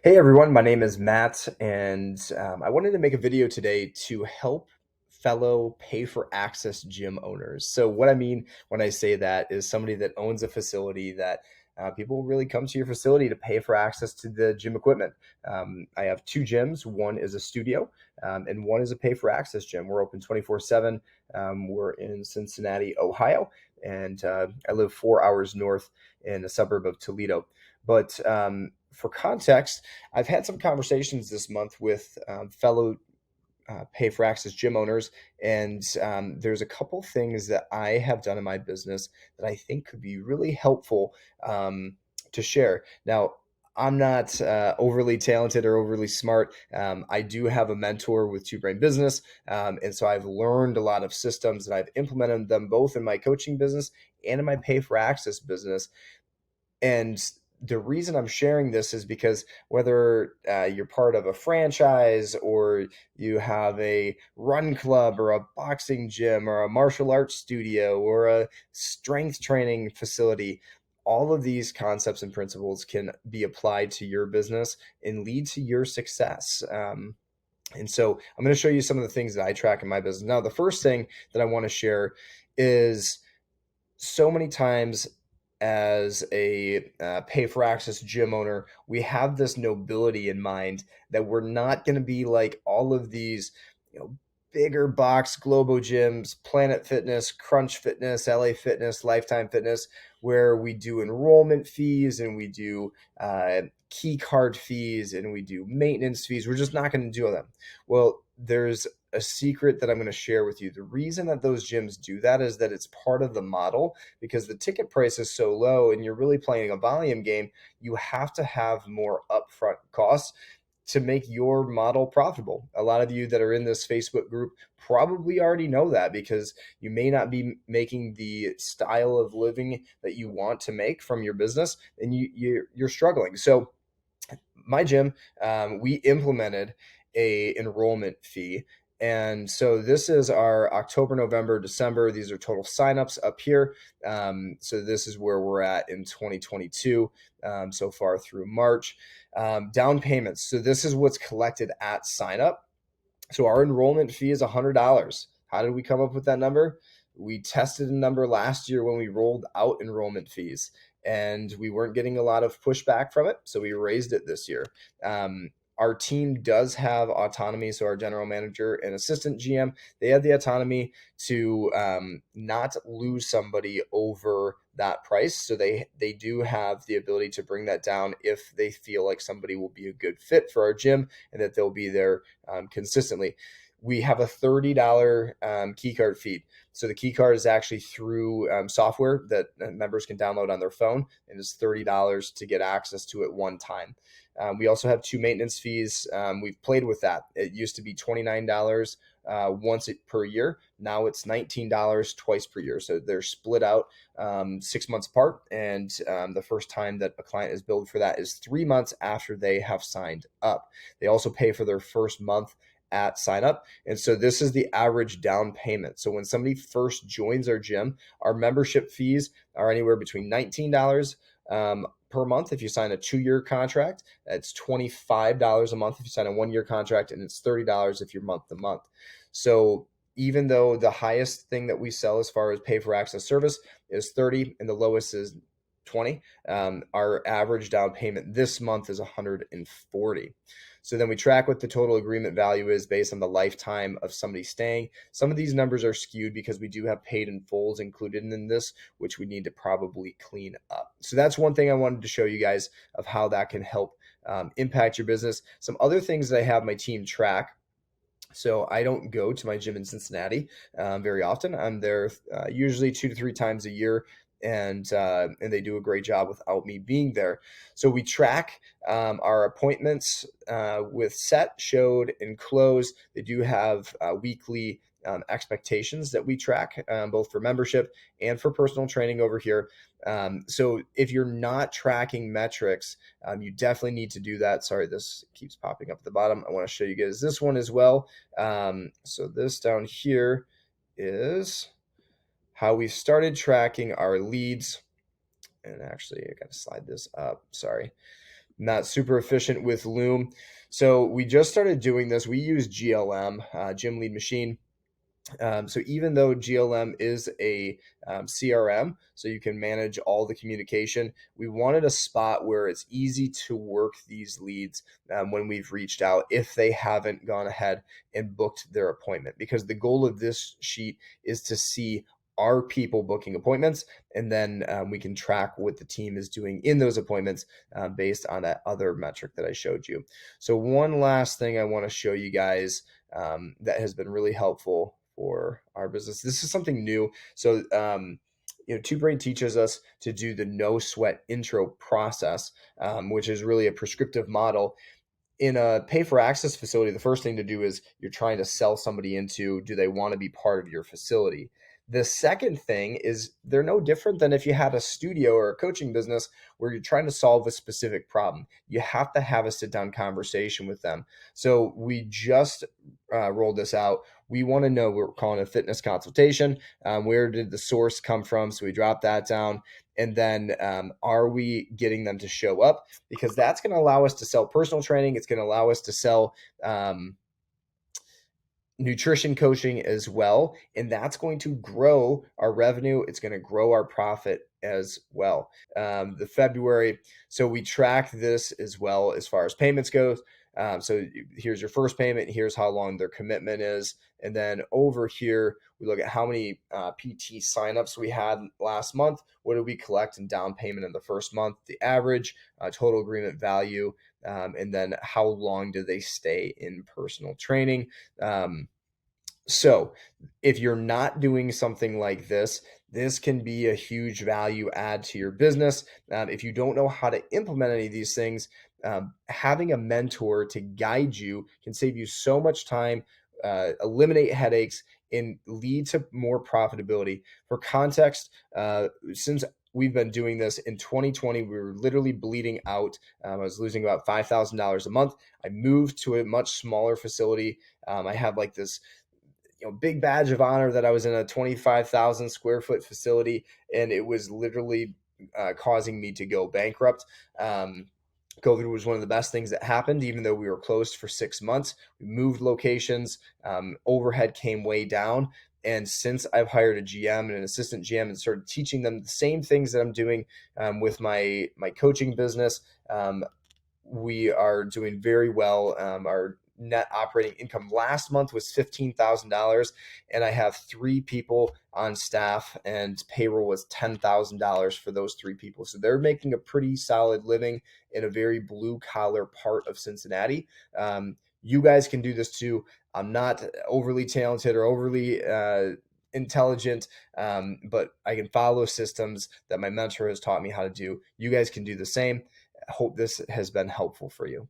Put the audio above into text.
Hey everyone, my name is Matt, and I wanted to make a video today to help fellow pay for access gym owners. So, what I mean when I say that is somebody that owns a facility that people really come to your facility to pay for access to the gym equipment. I have two gyms. One is a studio, and one is a pay for access gym. We're open 24/7. We're in Cincinnati, Ohio, and I live 4 hours north in a suburb of Toledo. But for context, I've had some conversations this month with fellow pay for access gym owners, and there's a couple things that I have done in my business that I think could be really helpful to share. Now, I'm not overly talented or overly smart. I do have a mentor with Two Brain Business, and so I've learned a lot of systems and I've implemented them both in my coaching business and in my pay for access business. And the reason I'm sharing this is because whether you're part of a franchise or you have a run club or a boxing gym or a martial arts studio or a strength training facility, all of these concepts and principles can be applied to your business and lead to your success. And so I'm going to show you some of the things that I track in my business. Now, the first thing that I want to share is so many times as a pay for access gym owner, we have this nobility in mind that we're not going to be like all of these, you know, bigger box Globo gyms, Planet Fitness, Crunch Fitness, LA Fitness, Lifetime Fitness, where we do enrollment fees and we do key card fees and we do maintenance fees. We're just not going to do them. Well, there's a secret that I'm going to share with you. The reason that those gyms do that is that it's part of the model because the ticket price is so low and you're really playing a volume game. You have to have more upfront costs to make your model profitable. A lot of you that are in this Facebook group probably already know that because you may not be making the style of living that you want to make from your business and you're struggling. So my gym, we implemented a enrollment fee. And so this is our October, November, December. These are total signups up here. So this is where we're at in 2022 so far through March. Down payments. So this is what's collected at signup. So our enrollment fee is $100. How did we come up with that number? We tested a number last year when we rolled out enrollment fees, and we weren't getting a lot of pushback from it, so we raised it this year. Our team does have autonomy, so our general manager and assistant GM, they have the autonomy to not lose somebody over that price. So they do have the ability to bring that down if they feel like somebody will be a good fit for our gym and that they'll be there consistently. We have a $30 key card fee. So the key card is actually through software that members can download on their phone, and it's $30 to get access to it one time. We also have two maintenance fees. We've played with that. It used to be $29 once per year. Now it's $19 twice per year. So they're split out 6 months apart. And the first time that a client is billed for that is 3 months after they have signed up. They also pay for their first month at sign up. And so this is the average down payment. So when somebody first joins our gym, our membership fees are anywhere between $19 per month if you sign a 2-year contract. It's $25 a month if you sign a 1-year contract, and it's $30 if you're month to month. So even though the highest thing that we sell as far as pay for access service is 30 and the lowest is 20, our average down payment this month is 140. So then we track what the total agreement value is based on the lifetime of somebody staying. Some of these numbers are skewed because we do have paid in fulls included in this, which we need to probably clean up. So that's one thing I wanted to show you guys of how that can help impact your business. Some other things that I have my team track. So I don't go to my gym in Cincinnati very often. I'm there usually 2 to 3 times a year, and they do a great job without me being there. So we track our appointments with set, showed, and close. They do have weekly expectations that we track both for membership and for personal training over here. So if you're not tracking metrics, you definitely need to do that. Sorry, this keeps popping up at the bottom. I want to show you guys this one as well. So this down here is how we started tracking our leads. And actually, I got to slide this up. Sorry. not super efficient with Loom. So we just started doing this. We use GLM, Gym Lead Machine. So even though GLM is a CRM, so you can manage all the communication, we wanted a spot where it's easy to work these leads when we've reached out if they haven't gone ahead and booked their appointment. Because the goal of this sheet is to see are people booking appointments, and then we can track what the team is doing in those appointments based on that other metric that I showed you. So one last thing I want to show you guys that has been really helpful for our business. This is something new. So, Two Brain teaches us to do the no sweat intro process, which is really a prescriptive model. In a pay for access facility, the first thing to do is you're trying to sell somebody into, do they want to be part of your facility? The second thing is they're no different than if you had a studio or a coaching business where you're trying to solve a specific problem. You have to have a sit down conversation with them. So we just rolled this out. We want to know, we're calling it a fitness consultation. Where did the source come from? So we drop that down. And then are we getting them to show up? Because that's going to allow us to sell personal training. It's going to allow us to sell nutrition coaching as well. And that's going to grow our revenue. It's going to grow our profit as well. The February, so we track this as well as far as payments goes. So here's your first payment. Here's how long their commitment is. And then over here, we look at how many PT signups we had last month. What did we collect in down payment in the first month? The average, total agreement value, and then how long do they stay in personal training? So if you're not doing something like this, this can be a huge value add to your business. If you don't know how to implement any of these things, having a mentor to guide you can save you so much time, eliminate headaches, and lead to more profitability. For context, since we've been doing this in 2020, we were literally bleeding out. I was losing about $5,000 a month. I moved to a much smaller facility. I have like this big badge of honor that I was in a 25,000 square foot facility, and it was literally causing me to go bankrupt. COVID was one of the best things that happened, even though we were closed for 6 months. We moved locations, overhead came way down. And since I've hired a GM and an assistant GM and started teaching them the same things that I'm doing with my coaching business, we are doing very well. Our net operating income last month was $15,000, and I have 3 people on staff, and payroll was $10,000 for those 3 people. So they're making a pretty solid living in a very blue collar part of Cincinnati. You guys can do this too. I'm not overly talented or overly intelligent, but I can follow systems that my mentor has taught me how to do. You guys can do the same. I hope this has been helpful for you.